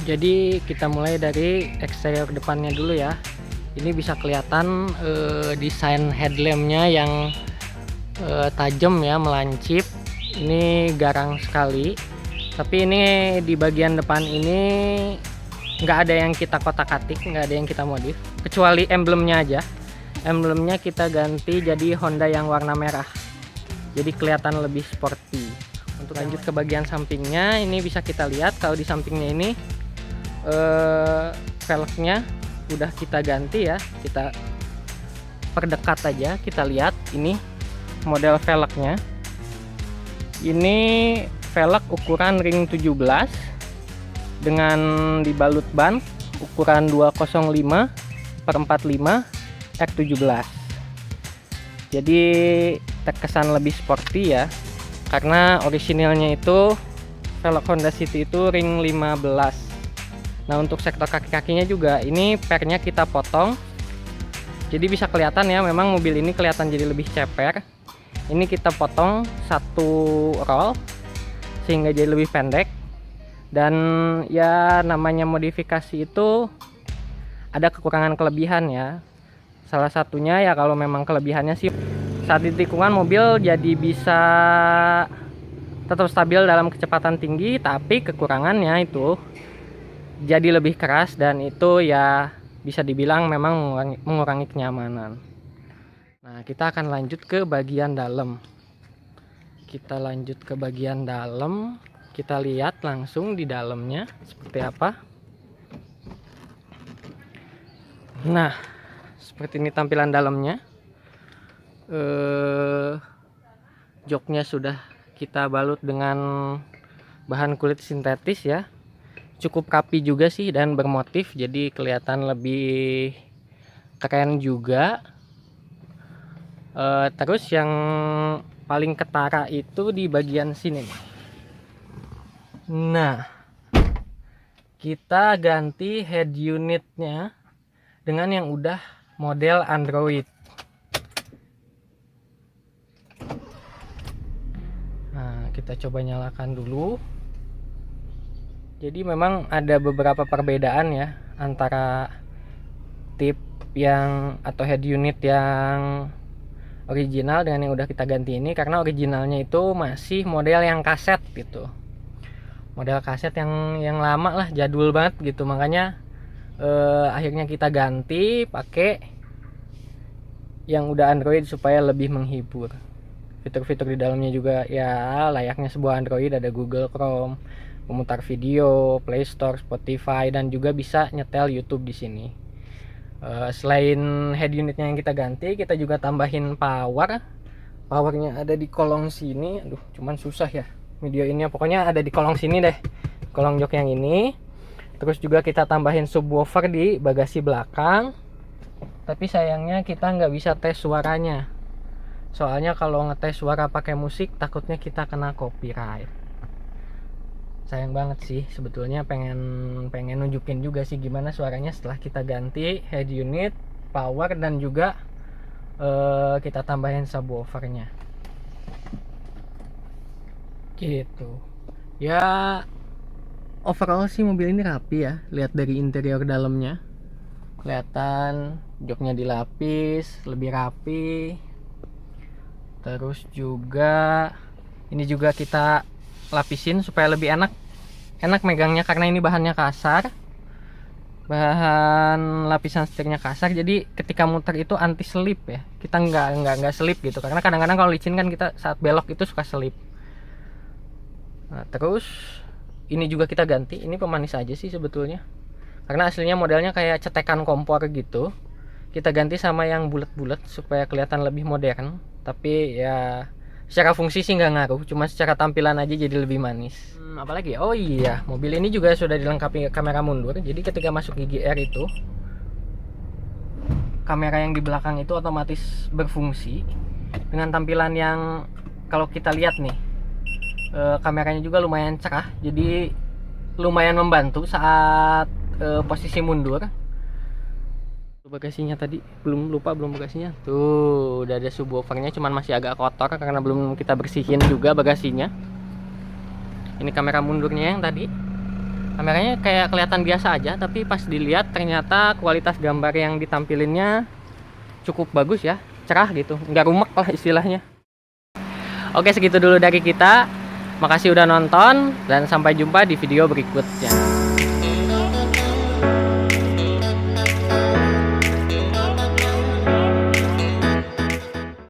Jadi kita mulai dari eksterior depannya dulu ya. Ini bisa kelihatan desain headlampnya yang tajam ya, melancip. Ini garang sekali. Tapi ini di bagian depan ini nggak ada yang kita kotak-atik, nggak ada yang kita modif, kecuali emblemnya aja. Emblemnya kita ganti jadi Honda yang warna merah. Jadi kelihatan lebih sporty. Untuk lanjut ke bagian sampingnya, ini bisa kita lihat kalau di sampingnya ini velgnya udah kita ganti ya. Kita perdekat aja, kita lihat ini model velgnya. Ini velg ukuran ring 17 dengan dibalut ban ukuran 205/45 R17. Jadi terkesan lebih sporty ya, karena orisinilnya itu velg Honda City itu ring 15. Nah, untuk sektor kaki-kakinya juga ini pernya kita potong. Jadi bisa kelihatan ya, memang mobil ini kelihatan jadi lebih ceper. Ini kita potong satu roll sehingga jadi lebih pendek. Dan ya namanya modifikasi itu ada kekurangan kelebihan ya. Salah satunya ya kalau memang kelebihannya sih saat di tikungan mobil jadi bisa tetap stabil dalam kecepatan tinggi, tapi kekurangannya itu jadi lebih keras dan itu ya bisa dibilang memang mengurangi kenyamanan. Nah, kita akan lanjut ke bagian dalam. Kita lanjut ke bagian dalam. Kita lihat langsung di dalamnya seperti apa. Nah, seperti ini tampilan dalamnya. Joknya sudah kita balut dengan bahan kulit sintetis ya. Cukup rapi juga sih dan bermotif, jadi kelihatan lebih keren juga. Terus yang paling ketara itu di bagian sini nih. Nah, kita ganti head unitnya dengan yang udah model Android. Nah, kita coba nyalakan dulu. Jadi memang ada beberapa perbedaan ya antara tip yang atau head unit yang original dengan yang udah kita ganti ini, karena originalnya itu masih model yang kaset gitu, model kaset yang lama lah, jadul banget gitu. Makanya akhirnya kita ganti pakai yang udah Android supaya lebih menghibur. Fitur-fitur di dalamnya juga ya layaknya sebuah Android, ada Google Chrome, pemutar video, Play Store, Spotify, dan juga bisa nyetel YouTube di sini. Selain head unitnya yang kita ganti, kita juga tambahin powernya ada di kolong sini. Aduh, cuman susah ya video ini, pokoknya ada di kolong sini deh, kolong jok yang ini. Terus juga kita tambahin subwoofer di bagasi belakang, tapi sayangnya kita nggak bisa tes suaranya, soalnya kalau ngetes suara pakai musik takutnya kita kena copyright. Sayang banget sih, sebetulnya pengen nunjukin juga sih gimana suaranya setelah kita ganti head unit, power, dan juga kita tambahin subwoofernya gitu ya. Overall sih mobil ini rapi ya, lihat dari interior dalamnya kelihatan joknya dilapis lebih rapi. Terus juga ini juga kita lapisin supaya lebih enak megangnya, karena ini bahannya kasar, bahan lapisan setirnya kasar, jadi ketika muter itu anti selip ya. Kita nggak selip gitu, karena kadang-kadang kalau licin kan kita saat belok itu suka selip. Nah, terus ini juga kita ganti, ini pemanis aja sih sebetulnya, karena aslinya modelnya kayak cetekan kompor gitu. Kita ganti sama yang bulat-bulat supaya kelihatan lebih modern, tapi ya secara fungsi sih nggak ngaruh, cuma secara tampilan aja jadi lebih manis. Apalagi oh iya, mobil ini juga sudah dilengkapi kamera mundur, jadi ketika masuk gigi R itu kamera yang di belakang itu otomatis berfungsi dengan tampilan yang kalau kita lihat nih, kameranya juga lumayan cerah, jadi lumayan membantu saat posisi mundur. Bagasinya tadi belum bagasinya tuh udah ada subwoofernya, cuman masih agak kotor karena belum kita bersihin juga bagasinya. Ini kamera mundurnya yang tadi. Kameranya kayak kelihatan biasa aja, tapi pas dilihat ternyata kualitas gambar yang ditampilinnya cukup bagus ya, cerah gitu, nggak rumek lah istilahnya. Oke, segitu dulu dari kita. Makasih udah nonton dan sampai jumpa di video berikutnya.